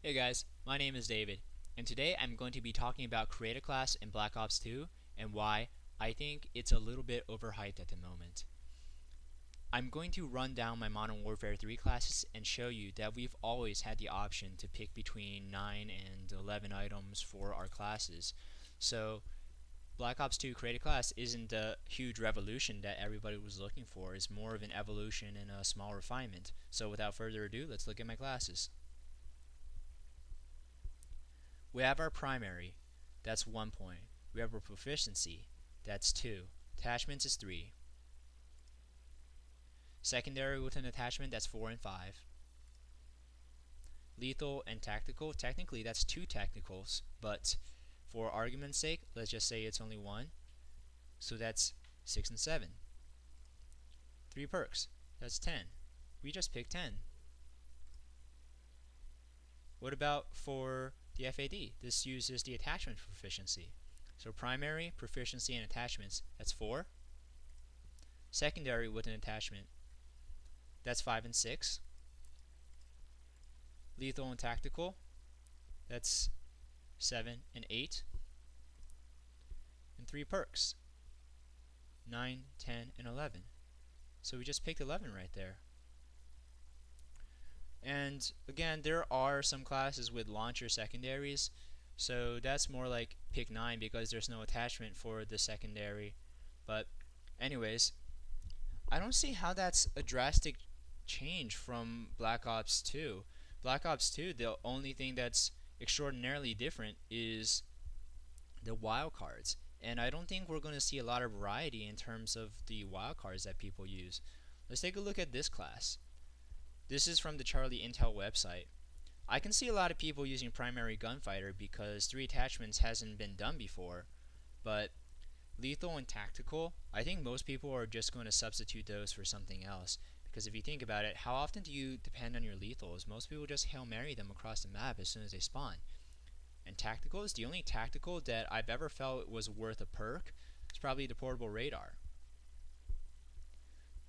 Hey guys, my name is David, and today I'm going to be talking about Create a Class in Black Ops 2 and why I think it's a little bit overhyped at the moment. I'm going to run down my Modern Warfare 3 classes and show you that we've always had the option to pick between 9 and 11 items for our classes. So Black Ops 2 Create a Class isn't the huge revolution that everybody was looking for. It's more of an evolution and a small refinement. So without further ado, let's look at my classes. We have our primary, that's 1 point. We have our proficiency, that's 2. Attachments is 3. Secondary with an attachment, that's 4 and 5. Lethal and tactical, technically that's 2 technicals, but for argument's sake, let's just say it's only 1. So that's 6 and 7. 3 perks, that's 10. We just picked 10. What about for the FAD? This uses the attachment proficiency. So primary, proficiency, and attachments, that's 4. Secondary with an attachment, that's 5 and 6. Lethal and tactical, that's 7 and 8. And 3 perks, 9, 10, and 11. So we just picked 11 right there. And again, there are some classes with launcher secondaries, so that's more like pick 9 because there's no attachment for the secondary. But anyways, I don't see how that's a drastic change from Black Ops 2. Black Ops 2, the only thing that's extraordinarily different is the wildcards. And I don't think we're going to see a lot of variety in terms of the wildcards that people use. Let's take a look at this class. This is from the Charlie Intel website. I can see a lot of people using primary gunfighter because 3 attachments hasn't been done before, but lethal and tactical, I think most people are just going to substitute those for something else. Because if you think about it, how often do you depend on your lethals? Most people just Hail Mary them across the map as soon as they spawn. And tacticals, the only tactical that I've ever felt was worth a perk is probably the portable radar.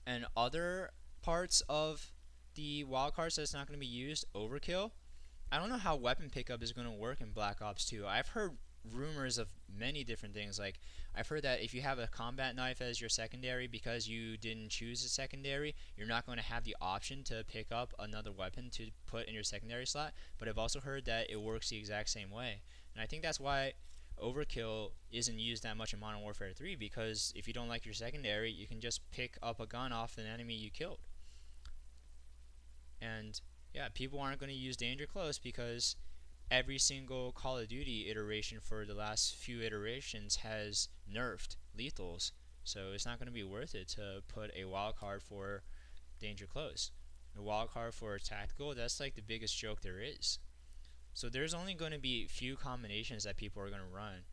And other parts of the wildcards that's not going to be used, overkill. I don't know how weapon pickup is going to work in Black Ops 2. I've heard rumors of many different things. Like, I've heard that if you have a combat knife as your secondary because you didn't choose a secondary, you're not going to have the option to pick up another weapon to put in your secondary slot. But I've also heard that it works the exact same way. And I think that's why overkill isn't used that much in Modern Warfare 3, because if you don't like your secondary, you can just pick up a gun off an enemy you killed. And yeah, people aren't going to use danger close because every single Call of Duty iteration for the last few iterations has nerfed lethals, so it's not going to be worth it to put a wild card for danger close. A wild card for tactical, that's like the biggest joke there is. So there's only going to be few combinations that people are going to run.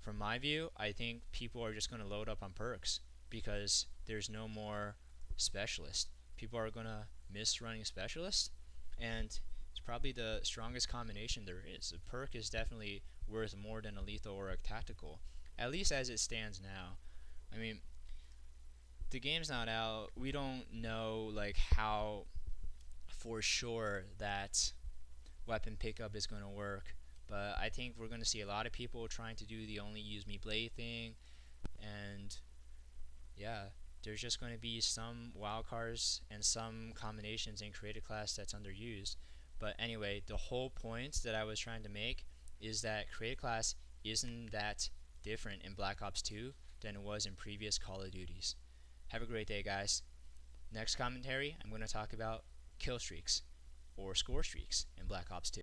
From my view, I think people are just going to load up on perks because there's no more specialist. People are going to miss running specialist, and it's probably the strongest combination there is. A perk is definitely worth more than a lethal or a tactical, at least as it stands now. I mean, the game's not out. We don't know like how for sure that weapon pickup is going to work, but I think we're going to see a lot of people trying to do the only use me blade thing, and yeah, there's just going to be some wildcards and some combinations in Create a Class that's underused. But anyway, the whole point that I was trying to make is that Create a Class isn't that different in Black Ops 2 than it was in previous Call of Duties. Have a great day, guys. Next commentary, I'm going to talk about kill streaks or score streaks in Black Ops 2.